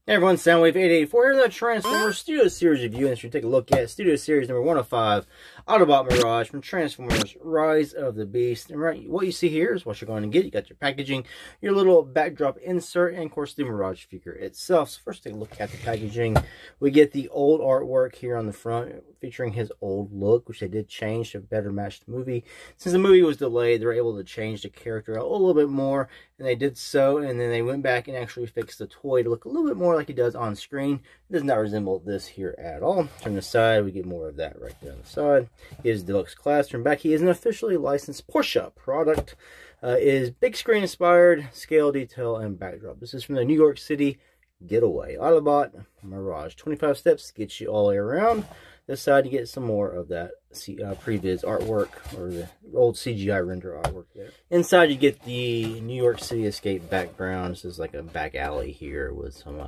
Hey everyone, Soundwave884 here in the Transformers Studio Series review, and we're take a look at Studio Series number 105, Autobot Mirage from Transformers Rise of the Beast. And right, what you see here is what you're going to get. You got your packaging, your little backdrop insert, and of course the Mirage figure itself. So first take a look at the packaging. We get the old artwork here on the front, featuring his old look, which they did change to better match the movie. Since the movie was delayed, they were able to change the character a little bit more, and they did so, and then they went back and actually fixed the toy to look a little bit more like he does on screen. It does not resemble this here at all. Turn the side, we get more of that right there on the side. Here's Deluxe Class. Turn back, he is an officially licensed Porsche product. Is big screen inspired, scale, detail, and backdrop. This is from the New York City Getaway Autobot Mirage. 25 steps gets you all the way around. This side, you get some more of that previz artwork, or the old CGI render artwork there. Inside, you get the New York City escape background. This is like a back alley here with some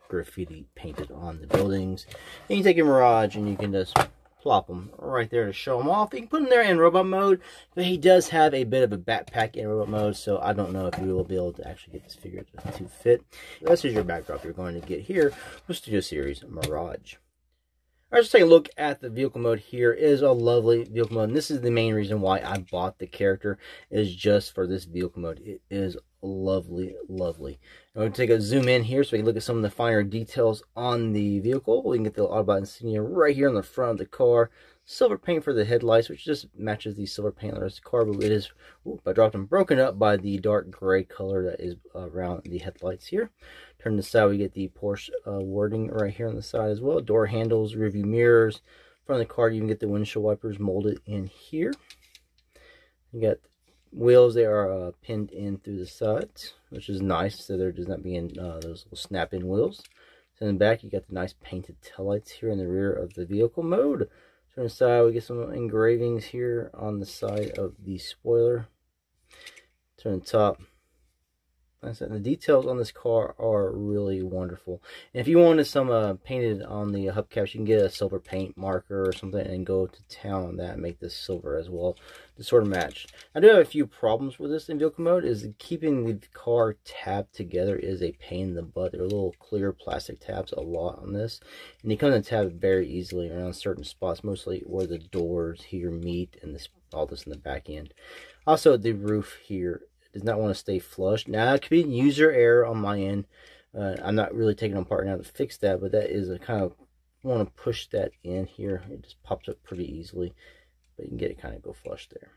graffiti painted on the buildings. And you take your Mirage and you can just plop them right there to show them off. You can put him there in robot mode, but he does have a bit of a backpack in robot mode, so I don't know if we will be able to actually get this figure to fit. This is your backdrop you're going to get here with Studio Series Mirage. Alright, let's take a look at the vehicle mode here. It is a lovely vehicle mode, and this is the main reason why I bought the character, is just for this vehicle mode. It is lovely, lovely. I'm going to take a zoom in here so we can look at some of the finer details on the vehicle. We can get the Autobot insignia right here on the front of the car. Silver paint for the headlights, which just matches the silver paint on the rest of the car, but it is, I dropped them, broken up by the dark gray color that is around the headlights here. Turn the side, we get the Porsche wording right here on the side as well. Door handles, rearview mirrors. Front of the car, you can get the windshield wipers molded in here. You got wheels, they are pinned in through the sides, which is nice, so there does not be those little snap-in wheels. So in the back, you got the nice painted taillights here in the rear of the vehicle mode. Turn the side, we get some engravings here on the side of the spoiler. Turn the top. Like I said, the details on this car are really wonderful. And if you wanted some painted on the hubcaps, you can get a silver paint marker or something and go to town on that and make this silver as well to sort of match. I do have a few problems with this in vehicle mode. Is keeping the car tabbed together is a pain in the butt. There are little clear plastic tabs a lot on this, and you come to tab very easily around certain spots, mostly where the doors here meet and this, all this in the back end. Also, the roof here does not want to stay flush. Now, it could be user error on my end. I'm not really taking them apart now to fix that, but that is a kind of, want to push that in here. It just pops up pretty easily, but you can get it kind of go flush there.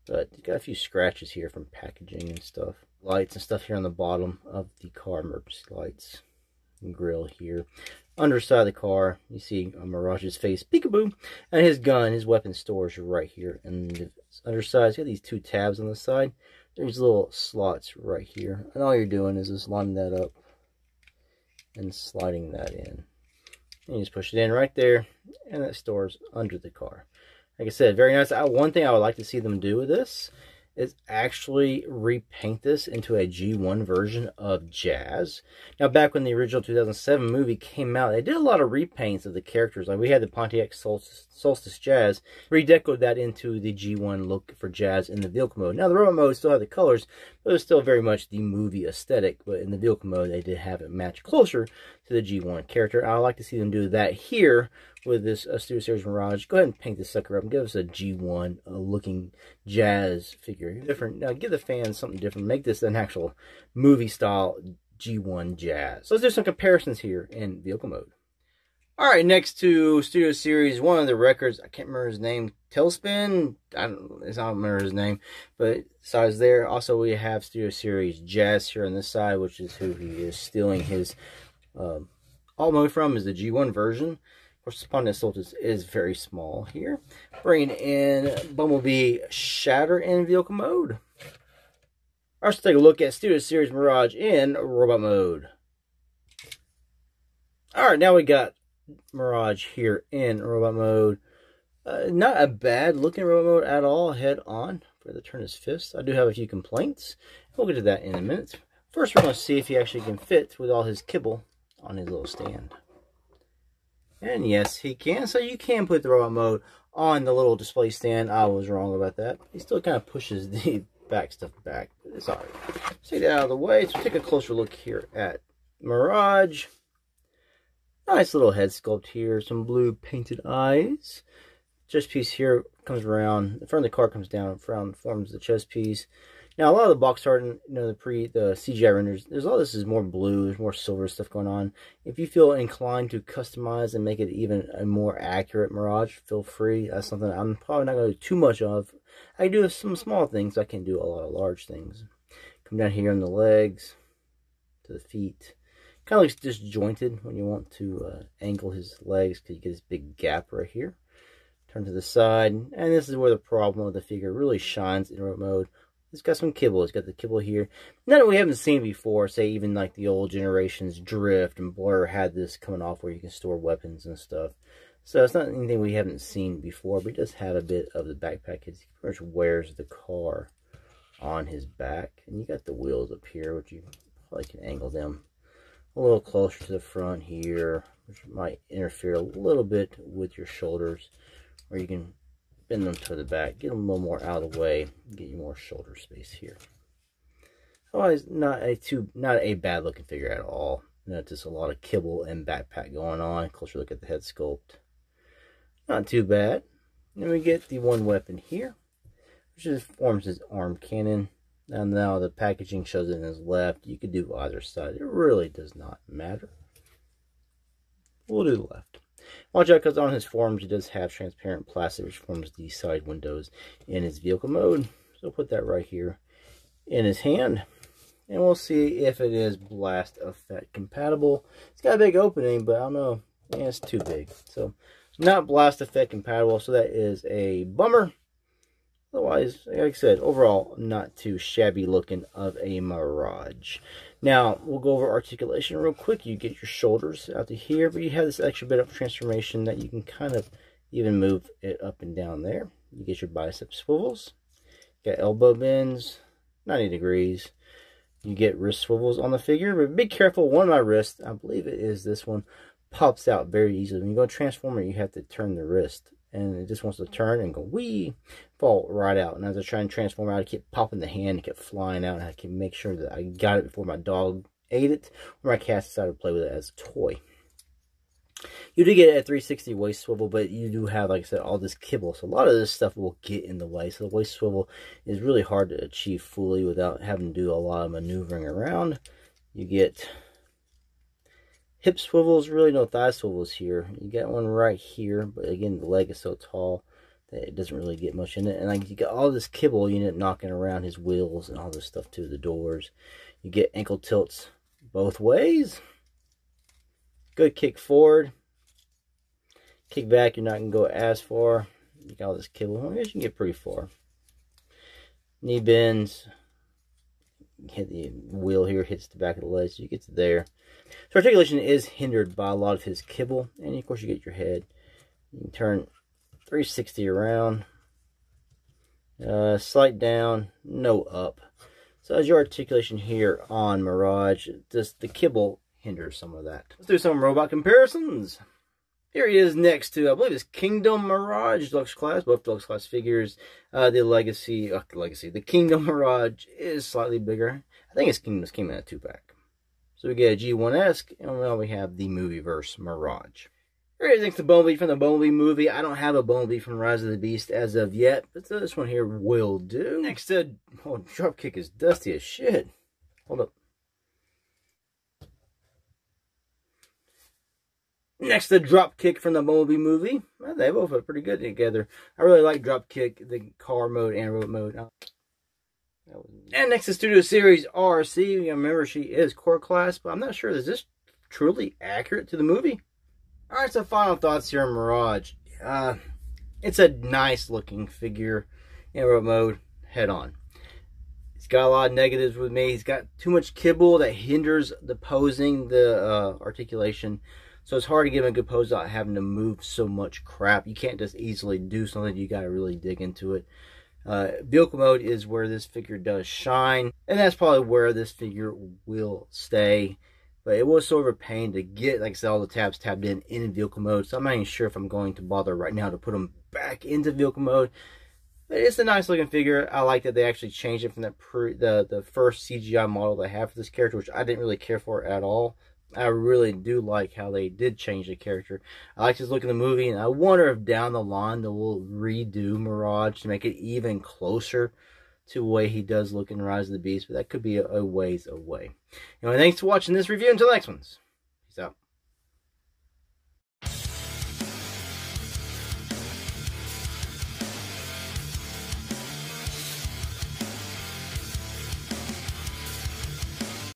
But you got a few scratches here from packaging and stuff. Lights and stuff here on the bottom of the car, emergency lights and grill here. Underside of the car, you see Mirage's face, peekaboo, and his gun, his weapon storage right here. And the underside, it's got these two tabs on the side. There's little slots right here, and all you're doing is just lining that up and sliding that in. And you just push it in right there, and that stores under the car. Like I said, very nice. One thing I would like to see them do with this is actually repaint this into a G1 version of Jazz. Now, back when the original 2007 movie came out, they did a lot of repaints of the characters. Like, we had the Pontiac Solstice Jazz, redecoed that into the G1 look for Jazz in the vehicle mode. Now, the robot mode still had the colors, but it was still very much the movie aesthetic. But in the vehicle mode, they did have it match closer to the G1 character. I would like to see them do that here with this Studio Series Mirage. Go ahead and paint this sucker up and give us a G1 looking Jazz figure. Different. Now, give the fans something different. Make this an actual movie style G1 Jazz. So let's do some comparisons here in vehicle mode. Alright, next to Studio Series, one of the records, I can't remember his name, Tailspin? I don't remember his name, but besides there, also we have Studio Series Jazz here on this side, which is who he is stealing his alt mode from, is the G1 version. Of course, Pontiac Solstice is very small here. Bringing in Bumblebee Shatter in vehicle mode. Let's take a look at Studio Series Mirage in robot mode. Alright, now we got Mirage here in robot mode. Not a bad looking robot mode at all, head on. For the turn his fist. I do have a few complaints. We'll get to that in a minute. First, we're going to see if he actually can fit with all his kibble on his little stand. And yes, he can. So you can put the robot mode on the little display stand. I was wrong about that. He still kind of pushes the back stuff back. But it's alright. Let's take that out of the way. So take a closer look here at Mirage. Nice little head sculpt here. Some blue painted eyes. Chest piece here comes around. The front of the car comes down and forms the chest piece. Now, a lot of the box art and the CGI renders, there's a lot of this is more blue, there's more silver stuff going on. If you feel inclined to customize and make it even a more accurate Mirage, feel free. That's something I'm probably not going to do too much of. I do some small things. I can do a lot of large things. Come down here on the legs, to the feet. Kind of looks disjointed when you want to angle his legs because you get this big gap right here. Turn to the side, and this is where the problem with the figure really shines in remote mode. It's got some kibble. It's got the kibble here. None that we haven't seen before. Say even like the old generations, Drift and Blur had this coming off where you can store weapons and stuff. So it's not anything we haven't seen before, but he does have a bit of the backpack. He pretty much wears the car on his back. And you got the wheels up here, which you probably can angle them a little closer to the front here, which might interfere a little bit with your shoulders. Or you can bend them to the back, get them a little more out of the way, get you more shoulder space here. Otherwise, not a bad looking figure at all. Just a lot of kibble and backpack going on. Closer look at the head sculpt. Not too bad. Then we get the one weapon here, which just forms his arm cannon. And now the packaging shows it in his left. You could do either side. It really does not matter. We'll do the left. Watch out, because on his forms, he does have transparent plastic, which forms the side windows in his vehicle mode. So put that right here in his hand. And we'll see if it is blast effect compatible. It's got a big opening, but I don't know. Yeah, it's too big. So, not blast effect compatible, so that is a bummer. Otherwise, like I said, overall, not too shabby looking of a Mirage. Now, we'll go over articulation real quick. You get your shoulders out to here, but you have this extra bit of transformation that you can kind of even move it up and down there. You get your bicep swivels. Got elbow bends, 90 degrees. You get wrist swivels on the figure, but be careful. One of my wrists, I believe it is this one, pops out very easily. When you go to transformer, you have to turn the wrist. And it just wants to turn and go, wee, fall right out. And as I try and transform out, I kept popping the hand, it kept flying out. And I can make sure that I got it before my dog ate it, or my cat decided to play with it as a toy. You do get a 360 waist swivel, but you do have, like I said, all this kibble. So a lot of this stuff will get in the way. So the waist swivel is really hard to achieve fully without having to do a lot of maneuvering around. You get hip swivels, really no thigh swivels here. You got one right here, but again, the leg is so tall that it doesn't really get much in it. And like you got all this kibble, you end up knocking around his wheels and all this stuff too, the doors. You get ankle tilts both ways. Good kick forward. Kick back, you're not going to go as far. You got all this kibble. I guess you can get pretty far. Knee bends. Hit the wheel here, hits the back of the leg, so you get to there. So articulation is hindered by a lot of his kibble. And of course you get your head. You can turn 360 around. Slight down, no up. So as your articulation here on Mirage, just the kibble hinders some of that. Let's do some robot comparisons. Here he is next to, I believe it's Kingdom Mirage Deluxe Class, both Deluxe Class figures. The Kingdom Mirage is slightly bigger. I think his Kingdoms came in a 2-pack. So we get a G1-esque, and now we have the Movieverse Mirage. Here he is next to Bumblebee from the Bumblebee movie. I don't have a Bumblebee from Rise of the Beast as of yet, but this one here will do. Next to, oh, Dropkick is dusty as shit. Hold up. Next to Dropkick from the Bumblebee movie. Well, they both look pretty good together. I really like Dropkick, the car mode and robot mode. And next to Studio Series RC. Remember, she is core class, but I'm not sure, is this truly accurate to the movie? Alright, so final thoughts here on Mirage. It's a nice looking figure in robot mode, head on. He's got a lot of negatives with me. He's got too much kibble that hinders the posing, the articulation. So it's hard to give him a good pose without having to move so much crap. You can't just easily do something. You got to really dig into it. Vehicle mode is where this figure does shine. And that's probably where this figure will stay. But it was sort of a pain to get, like I said, all the tabs tabbed in vehicle mode. So I'm not even sure if I'm going to bother right now to put them back into vehicle mode. But it's a nice looking figure. I like that they actually changed it from that the first CGI model they have for this character, which I didn't really care for at all. I really do like how they did change the character. I like his look in the movie, and I wonder if down the line they will redo Mirage to make it even closer to the way he does look in Rise of the Beast, but that could be a ways away. Anyway, thanks for watching this review. Until next one's. Peace out.